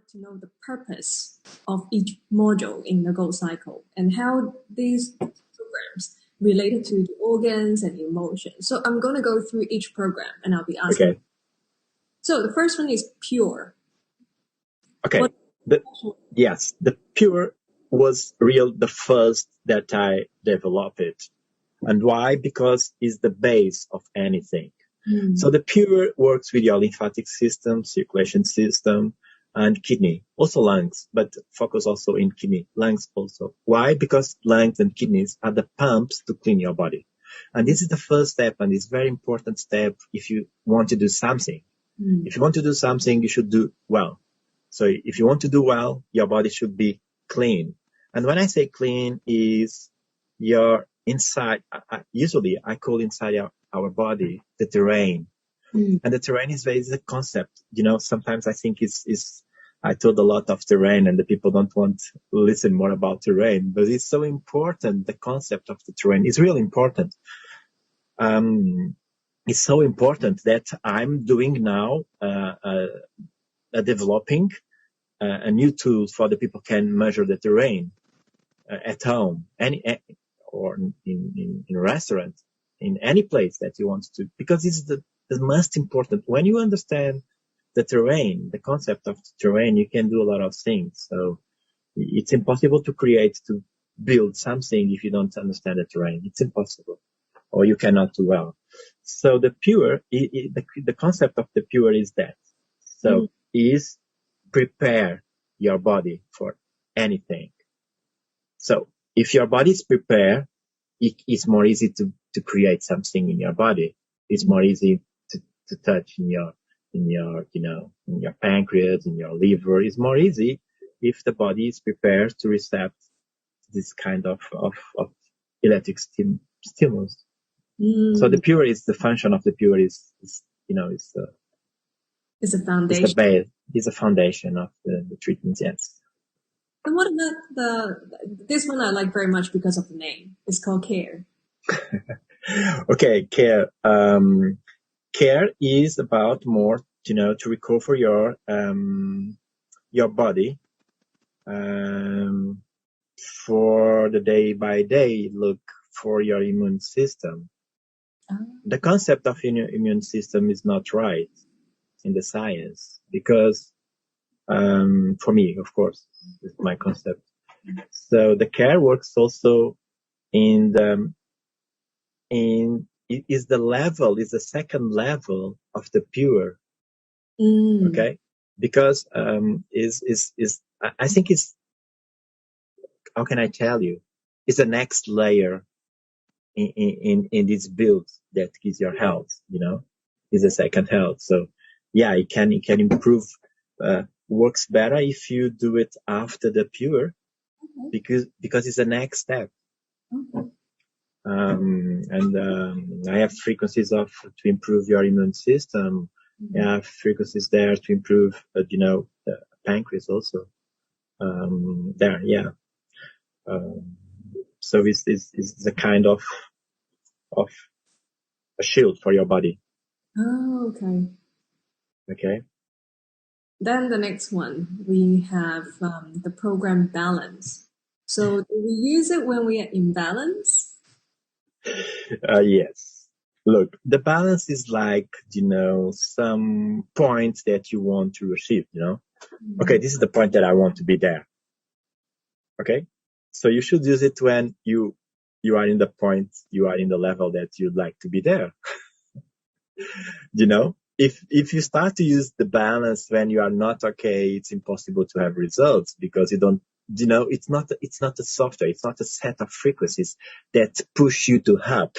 like to know the purpose of each module in the goal cycle and how these programs related to the organs and emotions. So I'm going to go through each program and I'll be asking. Okay. So the first one is pure. Okay. Yes, the pure was the first that I developed. And why? Because it's the base of anything. So the pure works with your lymphatic system, circulation system, and kidney, also lungs, but focus also in kidney, lungs also. Why? Because lungs and kidneys are the pumps to clean your body. And this is the first step, and it's a very important step if you want to do something. If you want to do something, you should do well. So if you want to do well, your body should be clean. And when I say clean, is your inside, usually I call inside our body the terrain. And the terrain is a concept. You know, sometimes I think I told a lot of terrain and the people don't want to listen more about terrain, but it's so important. The concept of the terrain is really important. It's so important that I'm doing now, developing a new tool for the people can measure the terrain at home, or in a restaurant, in any place that you want to, because it's the most important. When you understand the terrain, the concept of the terrain, you can do a lot of things. So it's impossible to build something if you don't understand the terrain. It's impossible, or you cannot do well. So the pure, the concept of the pure is that. So is prepare your body for anything. So if your body is prepared, it's more easy to create something in your body. It's more easy to touch in your pancreas, in your liver. It's more easy if the body is prepared to receive this kind of electric stimulus. So the pure is the function of the pure is it's a foundation. It's the base. It's a foundation of the treatment. Yes. And what about this one I like very much because of the name. It's called care. Okay, care. Care is about more, to recover your body for the day by day. Look for your immune system. The concept of immune system is not right in the science because, for me, of course, it's my concept. So the care works also is the second level of the pure. Okay, because I think it's, how can I tell you? It's the next layer in this build that gives your health. Is a second health. So yeah, it can improve. Works better if you do it after the pure, because it's the next step. I have frequencies to improve your immune system. I have frequencies there to improve, the pancreas also. So it's a kind of a shield for your body. Oh, okay. Okay. Then the next one, we have the program balance. So do we use it when we are in balance? Yes. Look, the balance is like, some points that you want to achieve, Okay, this is the point that I want to be there. Okay? So you should use it when you are in the point, you are in the level that you'd like to be there. If you start to use the balance when you are not okay, it's impossible to have results because you don't, it's not a software. It's not a set of frequencies that push you to up.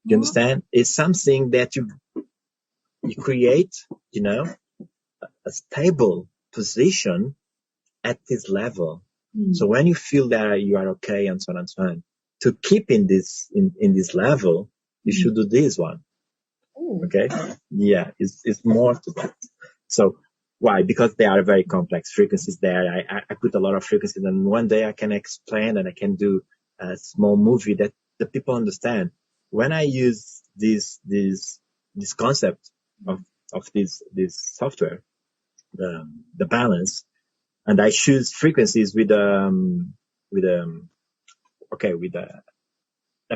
You understand? It's something that you create, a stable position at this level. So when you feel that you are okay and so on and so on, to keep in this level, you should do this one. Okay? Yeah, it's more to that. So why? Because they are very complex frequencies there. I put a lot of frequencies, and one day I can explain and I can do a small movie that the people understand. When I use this concept of this software, the balance, and I choose frequencies with a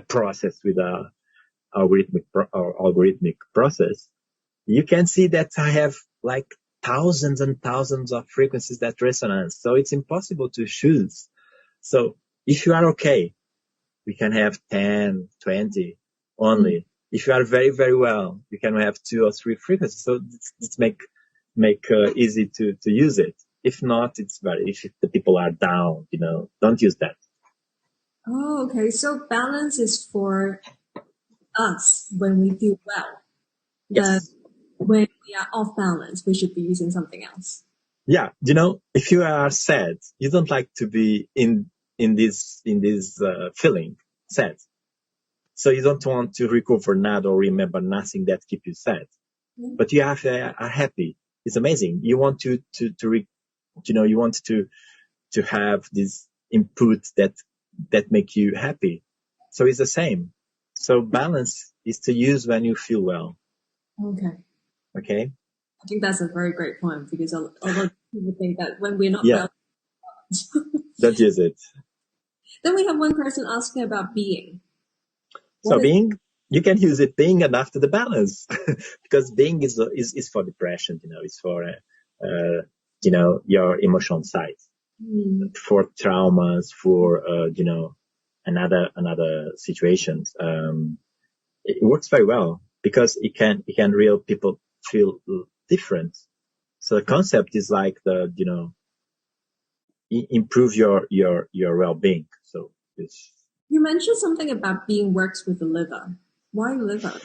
process, with a algorithmic process. You can see that I have like thousands and thousands of frequencies that resonance. So it's impossible to choose. So if you are okay, we can have 10, 20 only. If you are very, very well, you can have 2 or 3 frequencies. So it's make easy to use it. If not, if the people are down, don't use that. Oh, okay. So balance is for us when we feel well. Yes. When we are off balance, we should be using something else. Yeah. If you are sad, you don't like to be in this feeling sad. So you don't want to recover nada or remember nothing that keep you sad. Mm-hmm. But you are happy. It's amazing. You want you want to have this input that make you happy. So it's the same. So balance is to use when you feel well. Okay. I think that's a very great point, because a lot of people think that when we're not well, don't use it. Then we have one person asking about being. So being, you can use it being and after the balance, because being is for depression, it's for your emotional side, for traumas, for another situations. It works very well because it can real people feel different. So the concept is like improve your well-being. So it's. You mentioned something about being works with the liver. Why liver?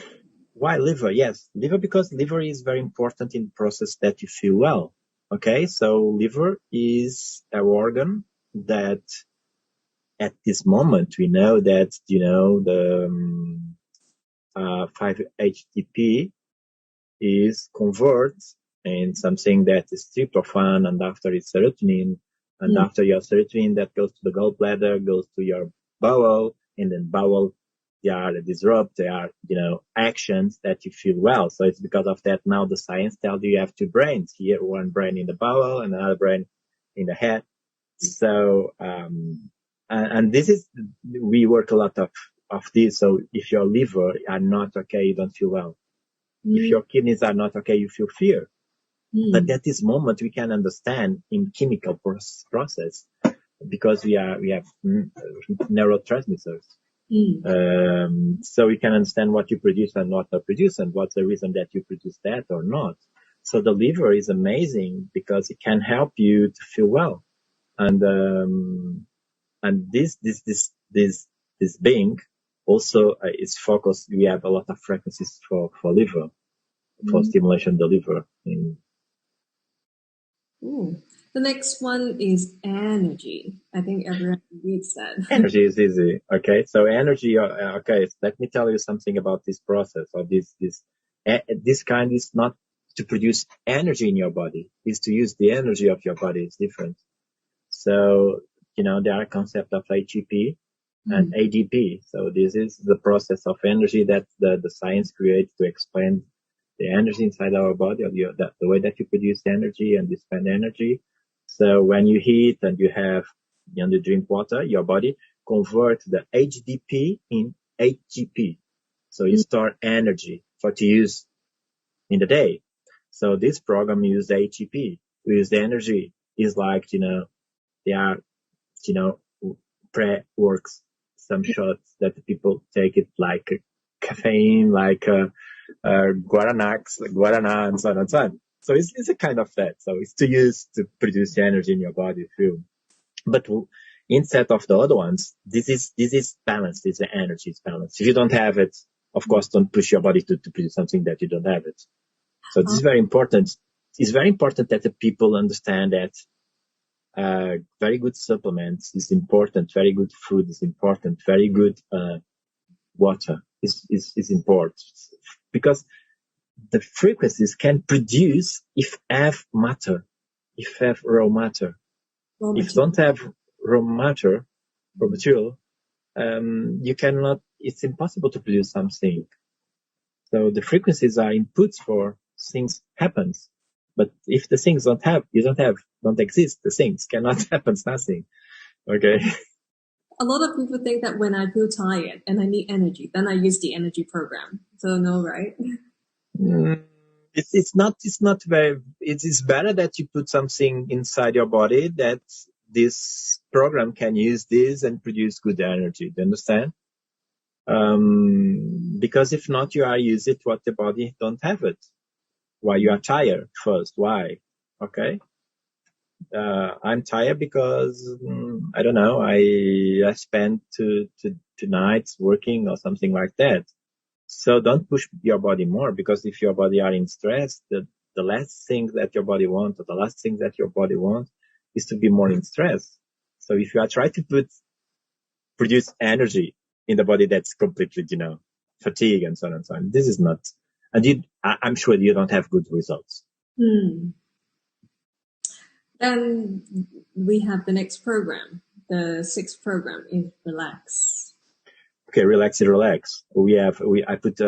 Why liver? Yes, liver, because liver is very important in the process that you feel well. Okay, so liver is an organ that at this moment we know that, the 5-HTP is converted in something that is tryptophan, and after it's serotonin, and after your serotonin that goes to the gallbladder, goes to your bowel, and then bowel, they are disrupt, they are, actions that you feel well. So it's because of that now the science tells you have 2 brains here, one brain in the bowel and another brain in the head. So, and this is, we work a lot of this. So if your liver are not okay, you don't feel well. If your kidneys are not okay, you feel fear. But at this moment, we can understand in chemical process, because we have neurotransmitters. So we can understand what you produce and what not produce, and what's the reason that you produce that or not. So the liver is amazing because it can help you to feel well. And this being also is focused. We have a lot of frequencies for liver, for stimulation of the liver. The next one is energy. I think everyone reads that. Energy is easy. Okay. So energy, okay. Let me tell you something about this process, or this kind is not to produce energy in your body. It's to use the energy of your body. It's different. So, there are concepts of ATP and ADP. So this is the process of energy that the science creates to explain the energy inside our body, or the way that you produce energy and you spend energy. So when you eat and you drink water, your body converts the HDP in ATP. So you store energy to use in the day. So this program uses ATP. We use the energy. Is like, they are, pre-works, some shots that the people take it like caffeine, like guarana, and so on and so on. So it's a kind of that. So it's to use to produce energy in your body too. But instead of the other ones, this is balanced. This energy is balanced. If you don't have it, of course, don't push your body to produce something that you don't have it. So this is very important. It's very important that the people understand that very good supplements is important. Very good food is important. Very good water is important, because the frequencies can produce if have matter, if have raw matter. If don't have raw matter, raw material, you cannot. It's impossible to produce something. So the frequencies are inputs for things happens. But if the things don't exist, the things cannot happen, nothing. Okay. A lot of people think that when I feel tired and I need energy, then I use the energy program. So no, right? It's not very, it is better that you put something inside your body that this program can use this and produce good energy. Do you understand? Because if not, you are use it what the body don't have it. Why you are tired first? Why? Okay. I'm tired because I don't know. I spent two nights working or something like that. So don't push your body more, because if your body are in stress, the last thing that your body wants, or the last thing that your body wants, is to be more in stress. So if you are trying to produce energy in the body that's completely, fatigue and so on and so on, this is not, and I'm sure you don't have good results. Then we have the next program. The sixth program is relax. Okay, relax. I put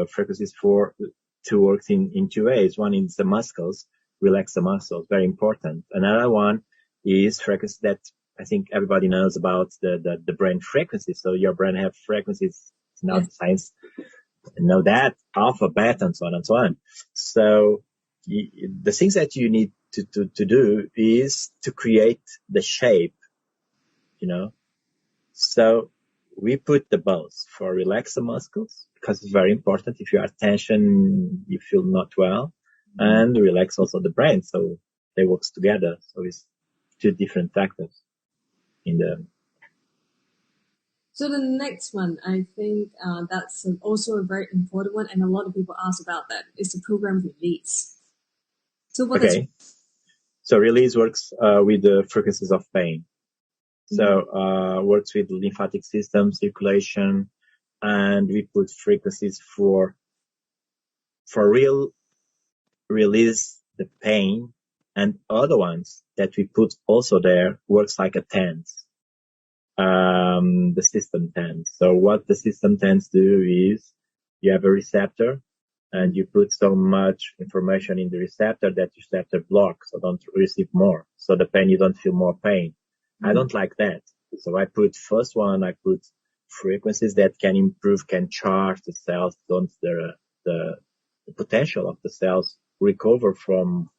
frequencies to work in two ways. One is the muscles, relax the muscles, very important. Another one is frequency that I think everybody knows about, the brain frequencies. So your brain have frequencies, the science know that, alpha, beta, and so on and so on. So the things that you need to do is to create the shape, So we put the both for relax the muscles, because it's very important. If you are tension, you feel not well, and relax also the brain. So they work together. So it's two different factors in the. So the next one, I think that's also a very important one, and a lot of people ask about that, is the program release. So what Okay. So release works with the frequencies of pain. So works with lymphatic system, circulation, and we put frequencies for real release the pain, and other ones that we put also there works like a tense. The system tense. So what the system tense do is you have a receptor and you put so much information in the receptor that the receptor blocks, so don't receive more. So the pain, you don't feel more pain. I don't like that. So I put frequencies that can improve, can charge the cells, don't the potential of the cells recover from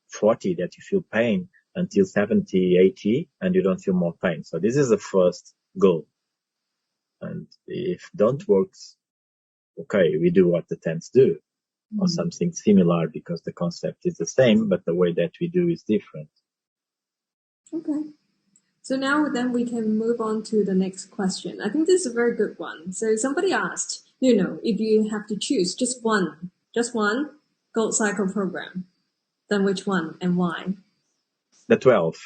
40 that you feel pain until 70, 80, and you don't feel more pain. So this is the first goal. And if don't works, okay, we do what the tens do, or something similar, because the concept is the same, but the way that we do is different. Okay. So now then we can move on to the next question. I think this is a very good one. So somebody asked, if you have to choose just one Gold Cycle program, then which one and why? The 12.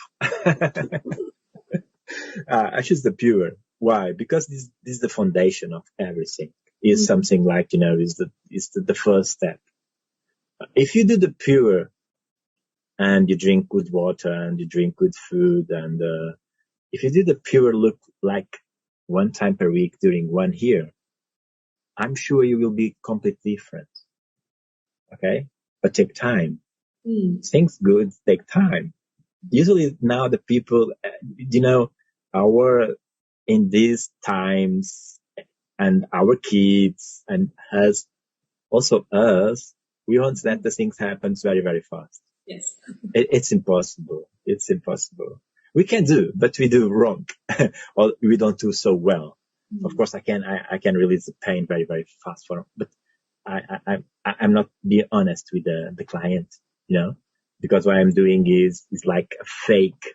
I choose the pure. Why? Because this is the foundation of everything. Is something like, is the first step. If you do the pure and you drink good water and you drink good food, and if you do the pure look like one time per week during 1 year, I'm sure you will be completely different. Okay? But take time. Things good take time. Usually now the people, in these times, and our kids and us, we want that the things happens very, very fast. Yes. It's impossible. It's impossible. We can do, but we do wrong, or we don't do so well. Of course, I can release the pain very, very fast but I'm not being honest with the client, because what I'm doing is like a fake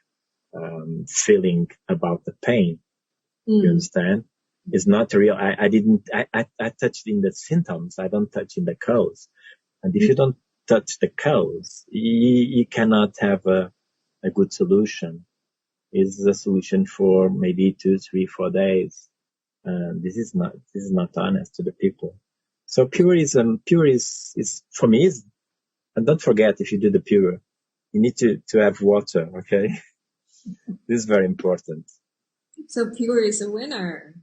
feeling about the pain. You understand? It's not real. I touched in the symptoms. I don't touch in the cause. And if you don't touch the cause, you cannot have a good solution. It's a solution for maybe 2, 3, 4 days. This is not honest to the people. So pure is for me and don't forget, if you do the pure, you need to have water. Okay. This is very important. So pure is a winner.